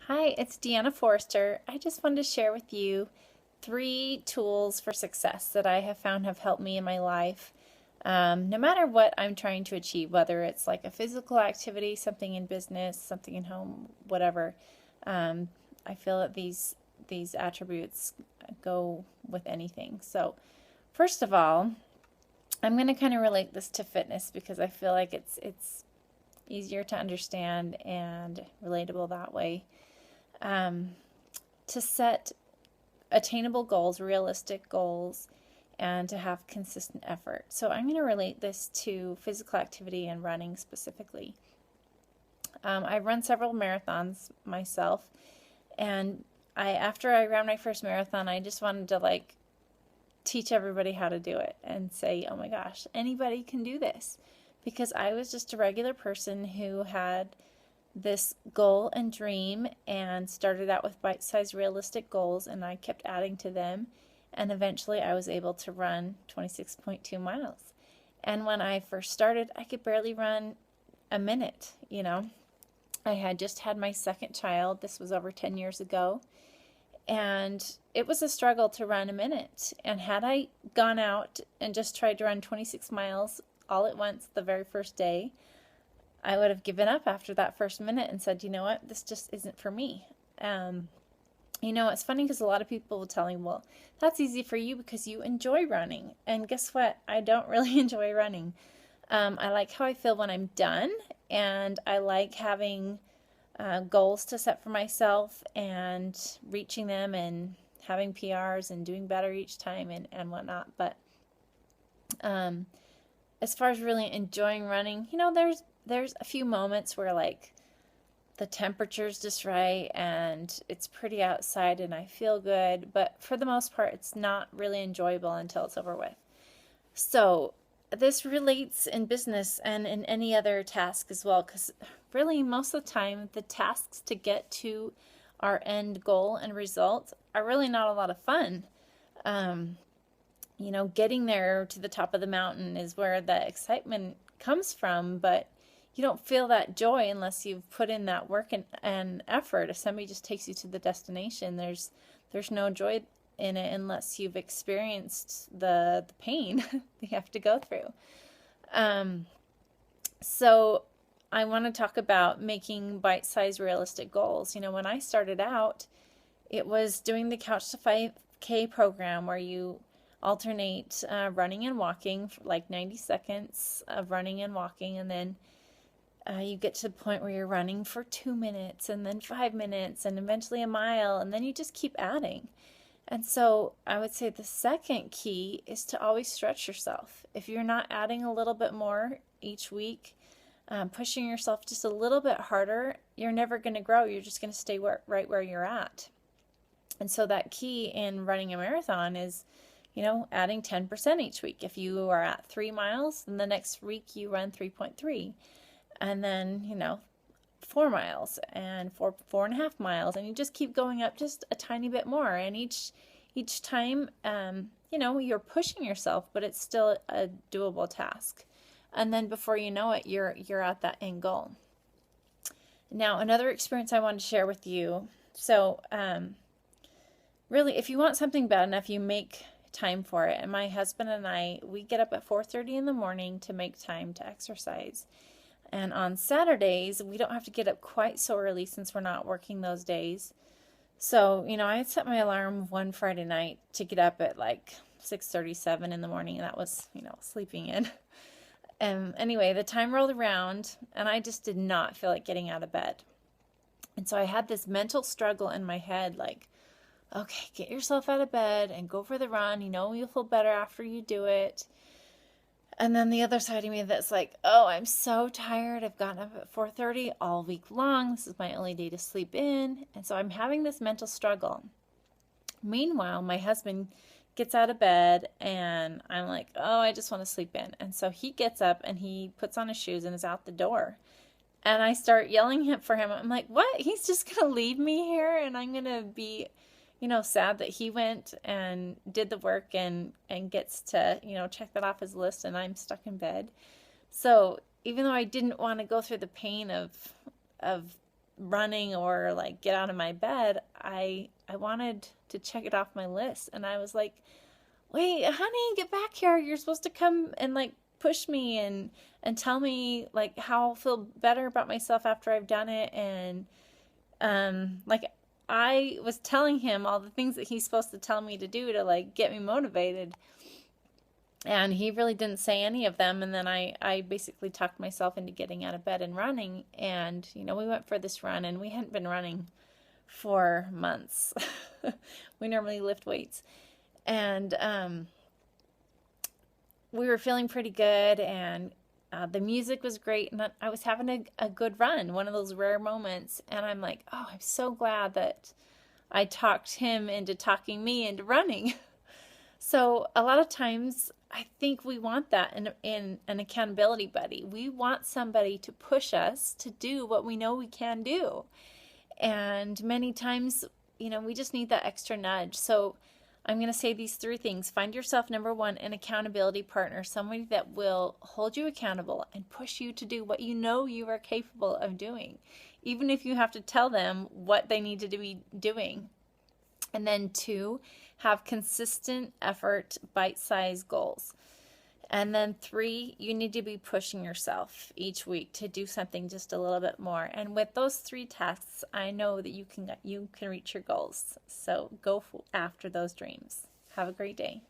Hi, it's Deanna Forrester. I just wanted to share with you 3 tools for success that I have found have helped me in my life. No matter what I'm trying to achieve, whether it's like a physical activity, something in business, something in home, whatever, um, I feel that these attributes go with anything. So, first of all, I'm going to kind of relate this to fitness because I feel like it's easier to understand and relatable that way. Um, to set attainable goals, realistic goals, and to have consistent effort. So I'm going to relate this to physical activity and running specifically. I've run several marathons myself, and after I ran my first marathon, I just wanted to teach everybody how to do it and say, oh my gosh, anybody can do this. Because I was just a regular person who had this goal and dream and started out with bite-sized realistic goals, and I kept adding to them, and eventually I was able to run 26.2 miles. And when I first started, I could barely run a minute. I had just had my second child. This was over 10 years ago, and it was a struggle to run a minute. And had I gone out and just tried to run 26 miles all at once the very first day, I would have given up after that first minute and said, you know what, this just isn't for me. It's funny because a lot of people will tell me, well, that's easy for you because you enjoy running. And guess what? I don't really enjoy running. I like how I feel when I'm done, and I like having goals to set for myself and reaching them and having PRs and doing better each time and whatnot. But as far as really enjoying running, there's a few moments where the temperature's just right and it's pretty outside and I feel good, but for the most part it's not really enjoyable until it's over with. So this relates in business and in any other task as well, because really most of the time the tasks to get to our end goal and result are really not a lot of fun. Getting there to the top of the mountain is where the excitement comes from, but you don't feel that joy unless you've put in that work and effort. If somebody just takes you to the destination, there's no joy in it unless you've experienced the pain you have to go through. So I want to talk about making bite-sized realistic goals. When I started out, it was doing the Couch to 5K program where you alternate running and walking for 90 seconds of running and walking, and then you get to the point where you're running for 2 minutes and then 5 minutes and eventually a mile, and then you just keep adding. And so I would say the second key is to always stretch yourself. If you're not adding a little bit more each week, pushing yourself just a little bit harder, you're never going to grow. You're just going to stay right where you're at. And so that key in running a marathon is adding 10% each week. If you are at 3 miles, then the next week you run 3.3. And then, 4 miles and 4.5 miles. And you just keep going up just a tiny bit more. And each time, you're pushing yourself, but it's still a doable task. And then before you know it, you're at that end goal. Now, another experience I wanted to share with you. So, really, if you want something bad enough, you make time for it. And my husband and I, we get up at 4:30 in the morning to make time to exercise. And on Saturdays, we don't have to get up quite so early since we're not working those days. So, I had set my alarm one Friday night to get up at 6:37 in the morning, and that was, sleeping in. And anyway, the time rolled around, and I just did not feel like getting out of bed. And so I had this mental struggle in my head, okay, get yourself out of bed and go for the run. You'll feel better after you do it. And then the other side of me that's oh, I'm so tired. I've gotten up at 4:30 all week long. This is my only day to sleep in. And so I'm having this mental struggle. Meanwhile, my husband gets out of bed and I'm oh, I just want to sleep in. And so he gets up and he puts on his shoes and is out the door. And I start yelling for him. I'm what? He's just going to leave me here and I'm going to be sad that he went and did the work and gets to, check that off his list and I'm stuck in bed. So even though I didn't want to go through the pain of running or like get out of my bed, I wanted to check it off my list. And I was like, wait, honey, get back here. You're supposed to come and like push me and tell me like how I'll feel better about myself after I've done it. And like I was telling him all the things that he's supposed to tell me to do to like get me motivated. And he really didn't say any of them. And then I basically talked myself into getting out of bed and running. And, you know, we went for this run and we hadn't been running for months. We normally lift weights. And we were feeling pretty good. And the music was great. And I was having a good run, one of those rare moments. And I'm like, oh, I'm so glad that I talked him into talking me into running. So a lot of times I think we want that in an accountability buddy. We want somebody to push us to do what we know we can do. And many times, you know, we just need that extra nudge. So I'm going to say these three things. Find yourself, number one, an accountability partner, somebody that will hold you accountable and push you to do what you know you are capable of doing, even if you have to tell them what they need to be doing. And then two, have consistent effort, bite-sized goals. And then three, you need to be pushing yourself each week to do something just a little bit more. And with those three tasks, I know that you can reach your goals. So go after those dreams. Have a great day.